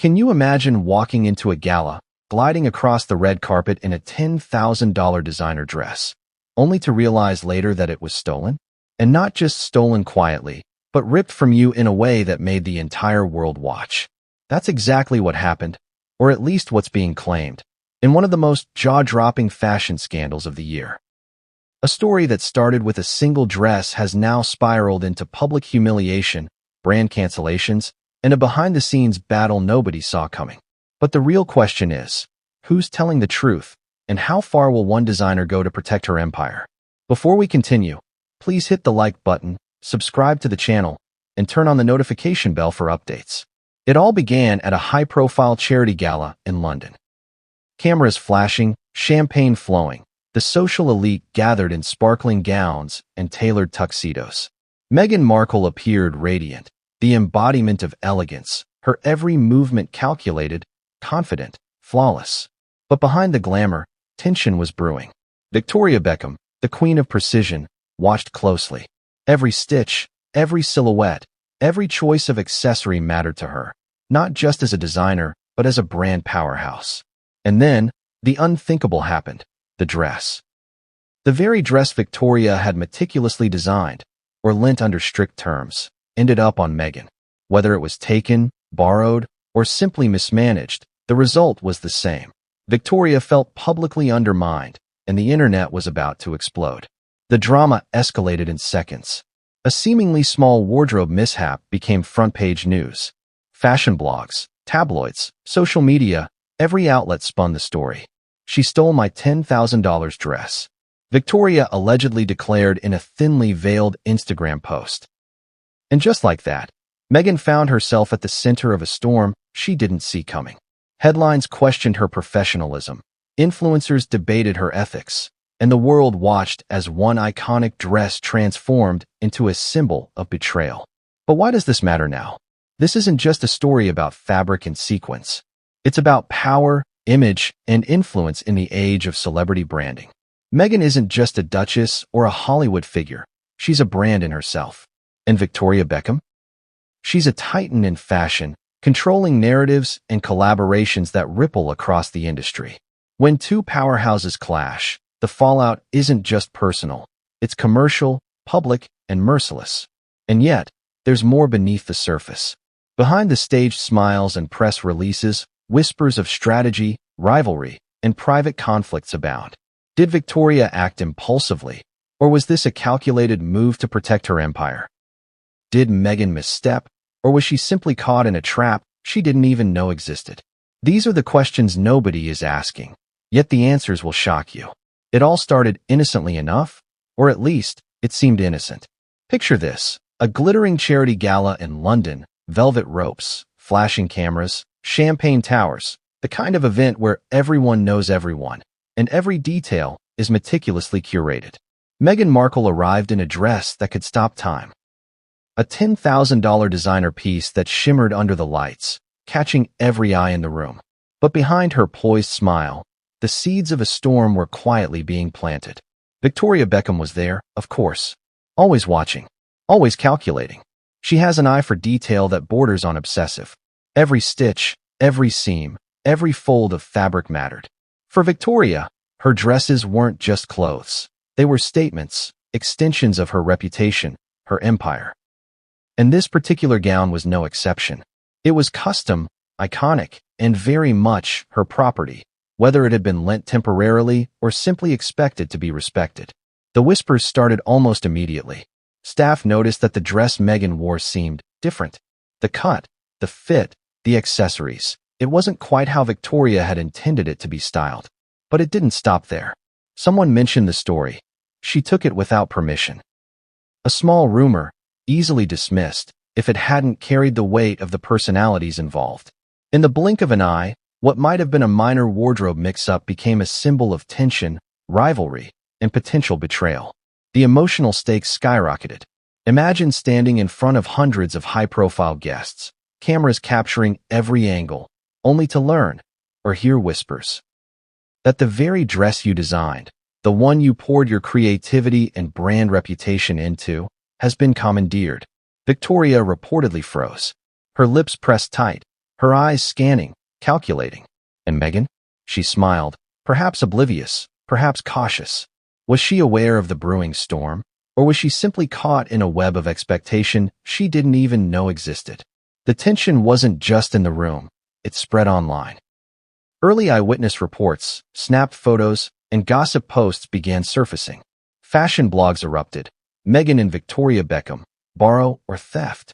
Can you imagine walking into a gala, gliding across the red carpet in a $10,000 designer dress, only to realize later that it was stolen? And not just stolen quietly, but ripped from you in a way that made the entire world watch. That's exactly what happened, or at least what's being claimed, in one of the most jaw-dropping fashion scandals of the year. A story that started with a single dress has now spiraled into public humiliation, brand cancellations, and a behind-the-scenes battle nobody saw coming. But the real question is, who's telling the truth, and how far will one designer go to protect her empire? Before we continue, please hit the like button, subscribe to the channel, and turn on the notification bell for updates. It all began at a high-profile charity gala in London. Cameras flashing, champagne flowing, the social elite gathered in sparkling gowns and tailored tuxedos. Meghan Markle appeared radiant, the embodiment of elegance, her every movement calculated, confident, flawless. But behind the glamour, tension was brewing. Victoria Beckham, the queen of precision, watched closely. Every stitch, every silhouette, every choice of accessory mattered to her, not just as a designer, but as a brand powerhouse. And then, the unthinkable happened, the dress. The very dress Victoria had meticulously designed, or lent under strict terms, ended up on Meghan. Whether it was taken, borrowed, or simply mismanaged, the result was the same. Victoria felt publicly undermined, and the internet was about to explode. The drama escalated in seconds. A seemingly small wardrobe mishap became front-page news. Fashion blogs, tabloids, social media, every outlet spun the story. "She stole my $10,000 dress," Victoria allegedly declared in a thinly veiled Instagram post. And just like that, Meghan found herself at the center of a storm she didn't see coming. Headlines questioned her professionalism, influencers debated her ethics, and the world watched as one iconic dress transformed into a symbol of betrayal. But why does this matter now? This isn't just a story about fabric and sequins. It's about power, image, and influence in the age of celebrity branding. Meghan isn't just a duchess or a Hollywood figure. She's a brand in herself. And Victoria Beckham? She's a titan in fashion, controlling narratives and collaborations that ripple across the industry. When two powerhouses clash, the fallout isn't just personal. It's commercial, public, and merciless. And yet, there's more beneath the surface. Behind the staged smiles and press releases, whispers of strategy, rivalry, and private conflicts abound. Did Victoria act impulsively, or was this a calculated move to protect her empire? Did Meghan misstep, or was she simply caught in a trap she didn't even know existed? These are the questions nobody is asking, yet the answers will shock you. It all started innocently enough, or at least, it seemed innocent. Picture this, a glittering charity gala in London, velvet ropes, flashing cameras, champagne towers, the kind of event where everyone knows everyone, and every detail is meticulously curated. Meghan Markle arrived in a dress that could stop time. A $10,000 designer piece that shimmered under the lights, catching every eye in the room. But behind her poised smile, the seeds of a storm were quietly being planted. Victoria Beckham was there, of course, always watching, always calculating. She has an eye for detail that borders on obsessive. Every stitch, every seam, every fold of fabric mattered. For Victoria, her dresses weren't just clothes. They were statements, extensions of her reputation, her empire. And this particular gown was no exception. It was custom, iconic, and very much her property, whether it had been lent temporarily or simply expected to be respected. The whispers started almost immediately. Staff noticed that the dress Meghan wore seemed different. The cut, the fit, the accessories. It wasn't quite how Victoria had intended it to be styled. But it didn't stop there. Someone mentioned the story. She took it without permission. A small rumor, easily dismissed, if it hadn't carried the weight of the personalities involved. In the blink of an eye, what might have been a minor wardrobe mix-up became a symbol of tension, rivalry, and potential betrayal. The emotional stakes skyrocketed. Imagine standing in front of hundreds of high-profile guests, cameras capturing every angle, only to learn, or hear whispers, that the very dress you designed, the one you poured your creativity and brand reputation into, has been commandeered. Victoria reportedly froze. Her lips pressed tight, her eyes scanning, calculating. And Meghan? She smiled, perhaps oblivious, perhaps cautious. Was she aware of the brewing storm? Or was she simply caught in a web of expectation she didn't even know existed? The tension wasn't just in the room, it spread online. Early eyewitness reports, snapped photos, and gossip posts began surfacing. Fashion blogs erupted. Meghan and Victoria Beckham, borrow or theft.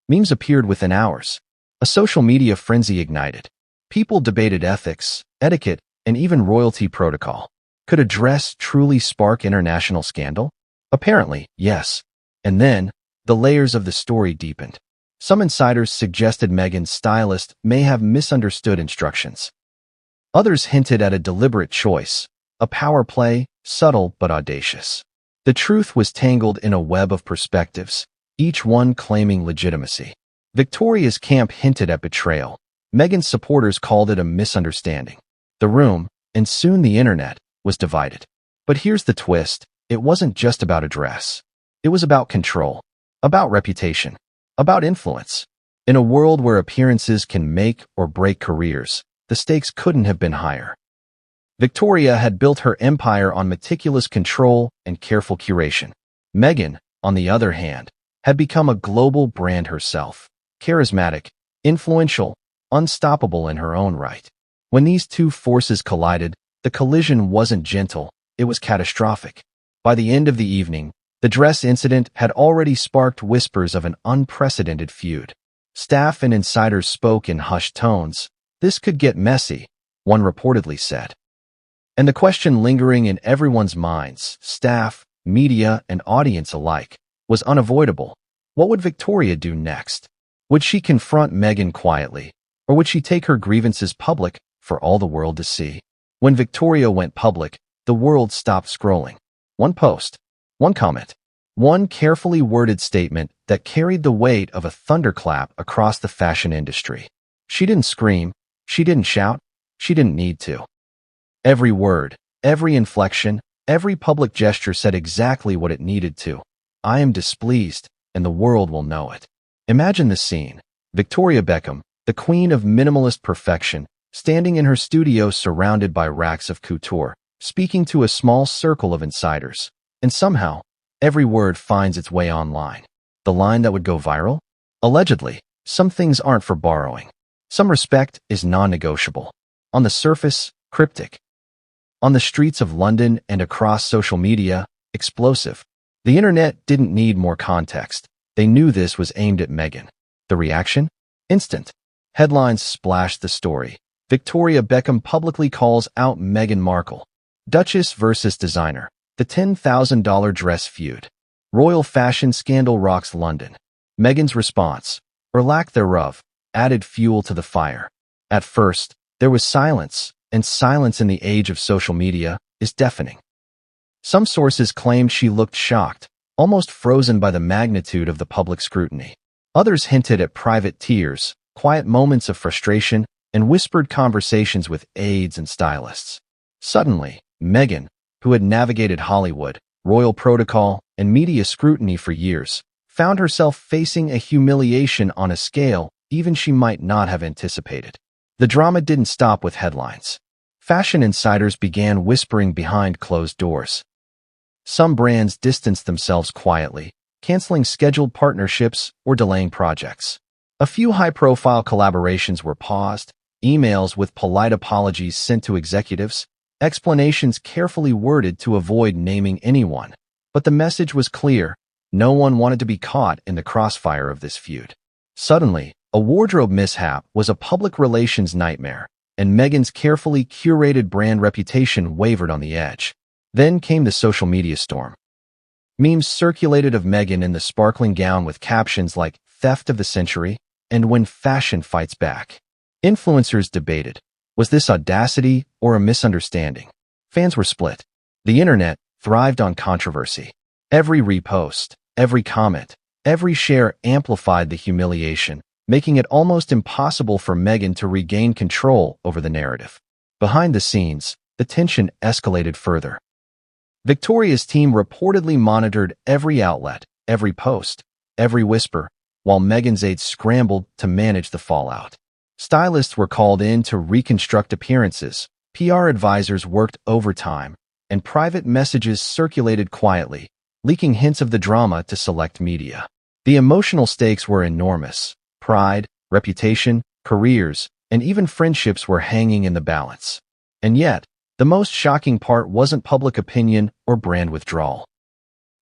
Memes appeared within hours. A social media frenzy ignited. People debated ethics, etiquette, and even royalty protocol. Could a dress truly spark international scandal? Apparently, yes. And then, the layers of the story deepened. Some insiders suggested Meghan's stylist may have misunderstood instructions. Others hinted at a deliberate choice, a power play, subtle but audacious. The truth was tangled in a web of perspectives, each one claiming legitimacy. Victoria's camp hinted at betrayal. Meghan's supporters called it a misunderstanding. The room, and soon the internet, was divided. But here's the twist. It wasn't just about a dress. It was about control, about reputation, about influence. In a world where appearances can make or break careers, the stakes couldn't have been higher. Victoria had built her empire on meticulous control and careful curation. Meghan, on the other hand, had become a global brand herself, charismatic, influential, unstoppable in her own right. When these two forces collided, the collision wasn't gentle, it was catastrophic. By the end of the evening, the dress incident had already sparked whispers of an unprecedented feud. Staff and insiders spoke in hushed tones. This could get messy, one reportedly said. And the question lingering in everyone's minds, staff, media, and audience alike, was unavoidable. What would Victoria do next? Would she confront Meghan quietly, or would she take her grievances public for all the world to see? When Victoria went public, the world stopped scrolling. One post, one comment, one carefully worded statement that carried the weight of a thunderclap across the fashion industry. She didn't scream, she didn't shout, she didn't need to. Every word, every inflection, every public gesture said exactly what it needed to. I am displeased, and the world will know it. Imagine the scene. Victoria Beckham, the queen of minimalist perfection, standing in her studio surrounded by racks of couture, speaking to a small circle of insiders. And somehow, every word finds its way online. The line that would go viral? Allegedly, some things aren't for borrowing. Some respect is non-negotiable. On the surface, cryptic. On the streets of London and across social media, explosive. The internet didn't need more context. They knew this was aimed at Meghan. The reaction? Instant. Headlines splashed the story. Victoria Beckham publicly calls out Meghan Markle. Duchess versus designer. The $10,000 dress feud. Royal fashion scandal rocks London. Meghan's response, or lack thereof, added fuel to the fire. At first, there was silence, and silence in the age of social media is deafening. Some sources claimed she looked shocked, almost frozen by the magnitude of the public scrutiny. Others hinted at private tears, quiet moments of frustration, and whispered conversations with aides and stylists. Suddenly, Meghan, who had navigated Hollywood, royal protocol, and media scrutiny for years, found herself facing a humiliation on a scale even she might not have anticipated. The drama didn't stop with headlines. Fashion insiders began whispering behind closed doors. Some brands distanced themselves quietly, canceling scheduled partnerships or delaying projects. A few high-profile collaborations were paused, emails with polite apologies sent to executives, explanations carefully worded to avoid naming anyone. But the message was clear. No one wanted to be caught in the crossfire of this feud. Suddenly, a wardrobe mishap was a public relations nightmare, and Meghan's carefully curated brand reputation wavered on the edge. Then came the social media storm. Memes circulated of Meghan in the sparkling gown with captions like "Theft of the Century" and "When Fashion Fights Back." Influencers debated, was this audacity or a misunderstanding? Fans were split. The internet thrived on controversy. Every repost, every comment, every share amplified the humiliation, making it almost impossible for Meghan to regain control over the narrative. Behind the scenes, the tension escalated further. Victoria's team reportedly monitored every outlet, every post, every whisper, while Meghan's aides scrambled to manage the fallout. Stylists were called in to reconstruct appearances, PR advisors worked overtime, and private messages circulated quietly, leaking hints of the drama to select media. The emotional stakes were enormous. Pride, reputation, careers, and even friendships were hanging in the balance. And yet, the most shocking part wasn't public opinion or brand withdrawal.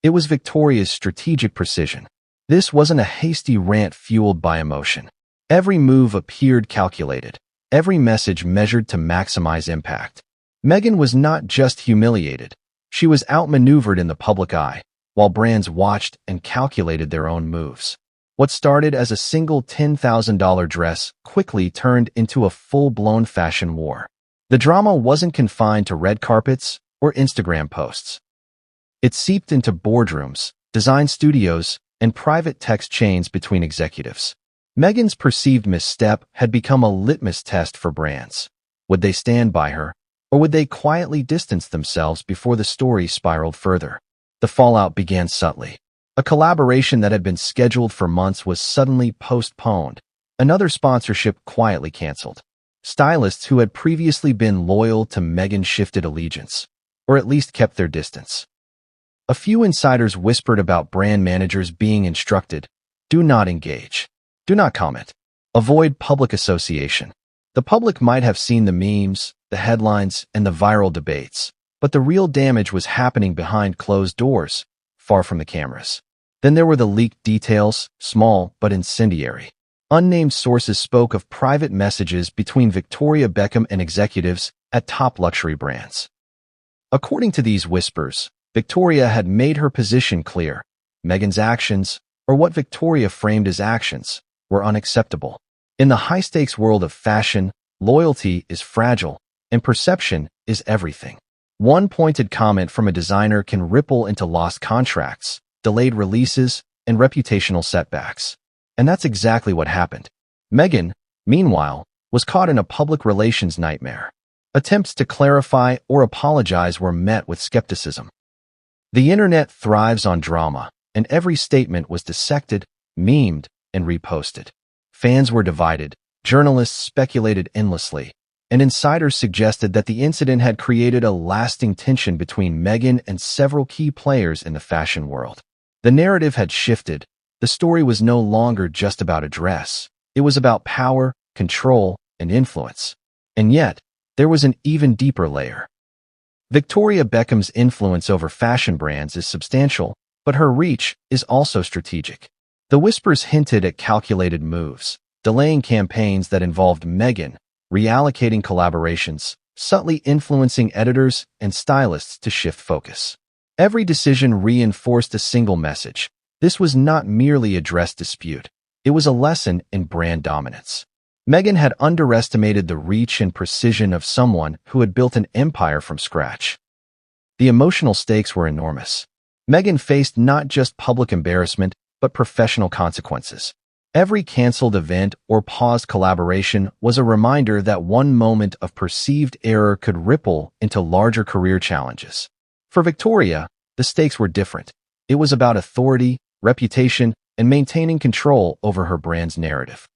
It was Victoria's strategic precision. This wasn't a hasty rant fueled by emotion. Every move appeared calculated, every message measured to maximize impact. Meghan was not just humiliated, she was outmaneuvered in the public eye, while brands watched and calculated their own moves. What started as a single $10,000 dress quickly turned into a full-blown fashion war. The drama wasn't confined to red carpets or Instagram posts. It seeped into boardrooms, design studios, and private text chains between executives. Meghan's perceived misstep had become a litmus test for brands. Would they stand by her, or would they quietly distance themselves before the story spiraled further? The fallout began subtly. A collaboration that had been scheduled for months was suddenly postponed. Another sponsorship quietly canceled. Stylists who had previously been loyal to Meghan shifted allegiance, or at least kept their distance. A few insiders whispered about brand managers being instructed, "Do not engage. Do not comment. Avoid public association." The public might have seen the memes, the headlines, and the viral debates, but the real damage was happening behind closed doors, far from the cameras. Then there were the leaked details, small but incendiary. Unnamed sources spoke of private messages between Victoria Beckham and executives at top luxury brands. According to these whispers, Victoria had made her position clear. Meghan's actions, or what Victoria framed as actions, were unacceptable. In the high-stakes world of fashion, loyalty is fragile, and perception is everything. One pointed comment from a designer can ripple into lost contracts, delayed releases, and reputational setbacks. And that's exactly what happened. Meghan, meanwhile, was caught in a public relations nightmare. Attempts to clarify or apologize were met with skepticism. The internet thrives on drama, and every statement was dissected, memed, and reposted. Fans were divided, journalists speculated endlessly, and insiders suggested that the incident had created a lasting tension between Meghan and several key players in the fashion world. The narrative had shifted. The story was no longer just about a dress. It was about power, control, and influence. And yet, there was an even deeper layer. Victoria Beckham's influence over fashion brands is substantial, but her reach is also strategic. The whispers hinted at calculated moves, delaying campaigns that involved Meghan, reallocating collaborations, subtly influencing editors and stylists to shift focus. Every decision reinforced a single message. This was not merely a dress dispute. It was a lesson in brand dominance. Meghan had underestimated the reach and precision of someone who had built an empire from scratch. The emotional stakes were enormous. Meghan faced not just public embarrassment, but professional consequences. Every canceled event or paused collaboration was a reminder that one moment of perceived error could ripple into larger career challenges. For Victoria, the stakes were different. It was about authority, reputation, and maintaining control over her brand's narrative.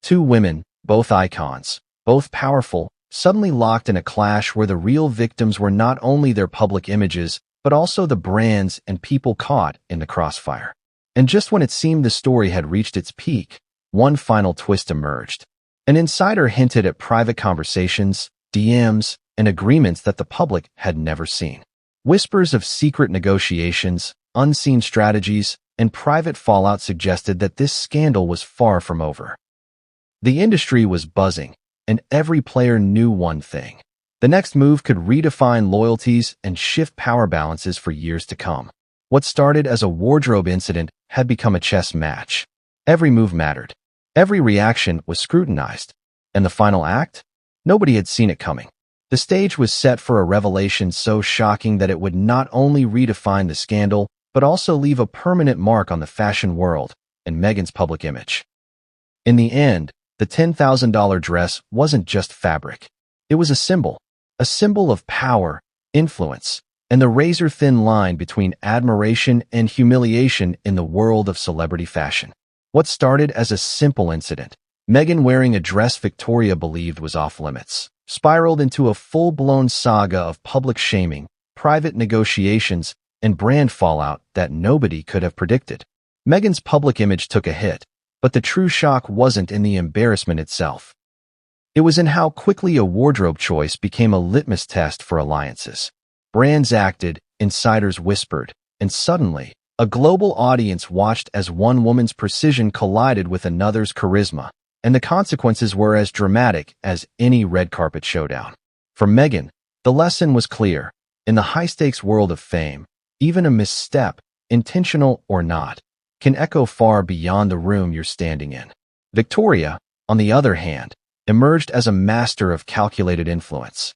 Two women, both icons, both powerful, suddenly locked in a clash where the real victims were not only their public images, but also the brands and people caught in the crossfire. And just when it seemed the story had reached its peak, one final twist emerged. An insider hinted at private conversations, DMs, and agreements that the public had never seen. Whispers of secret negotiations, unseen strategies, and private fallout suggested that this scandal was far from over. The industry was buzzing, and every player knew one thing. The next move could redefine loyalties and shift power balances for years to come. What started as a wardrobe incident had become a chess match. Every move mattered. Every reaction was scrutinized. And the final act? Nobody had seen it coming. The stage was set for a revelation so shocking that it would not only redefine the scandal, but also leave a permanent mark on the fashion world and Meghan's public image. In the end, the $10,000 dress wasn't just fabric. It was a symbol of power, influence, and the razor-thin line between admiration and humiliation in the world of celebrity fashion. What started as a simple incident Meghan wearing a dress Victoria believed was off-limits spiraled into a full-blown saga of public shaming, private negotiations, and brand fallout that nobody could have predicted. Meghan's public image took a hit, but the true shock wasn't in the embarrassment itself. It was in how quickly a wardrobe choice became a litmus test for alliances. Brands acted, insiders whispered, and suddenly, a global audience watched as one woman's precision collided with another's charisma, and the consequences were as dramatic as any red carpet showdown. For Meghan, the lesson was clear. In the high-stakes world of fame, even a misstep, intentional or not, can echo far beyond the room you're standing in. Victoria, on the other hand, emerged as a master of calculated influence.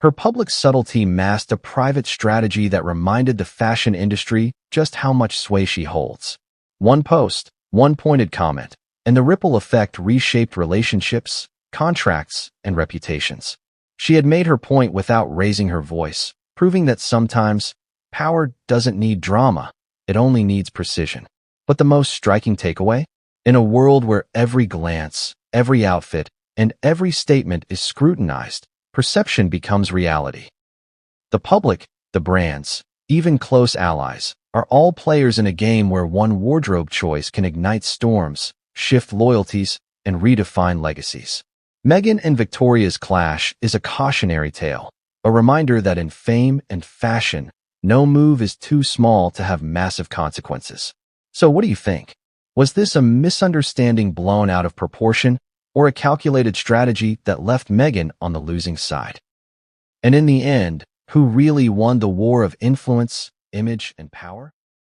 Her public subtlety masked a private strategy that reminded the fashion industry just how much sway she holds. One post, one pointed comment, and the ripple effect reshaped relationships, contracts, and reputations. She had made her point without raising her voice, proving that sometimes power doesn't need drama, it only needs precision. But the most striking takeaway? In a world where every glance, every outfit, and every statement is scrutinized, perception becomes reality. The public, the brands, even close allies, are all players in a game where one wardrobe choice can ignite storms, shift loyalties, and redefine legacies. Meghan and Victoria's clash is a cautionary tale, a reminder that in fame and fashion, no move is too small to have massive consequences. So what do you think? Was this a misunderstanding blown out of proportion, or a calculated strategy that left Meghan on the losing side? And in the end, who really won the war of influence, image, and power?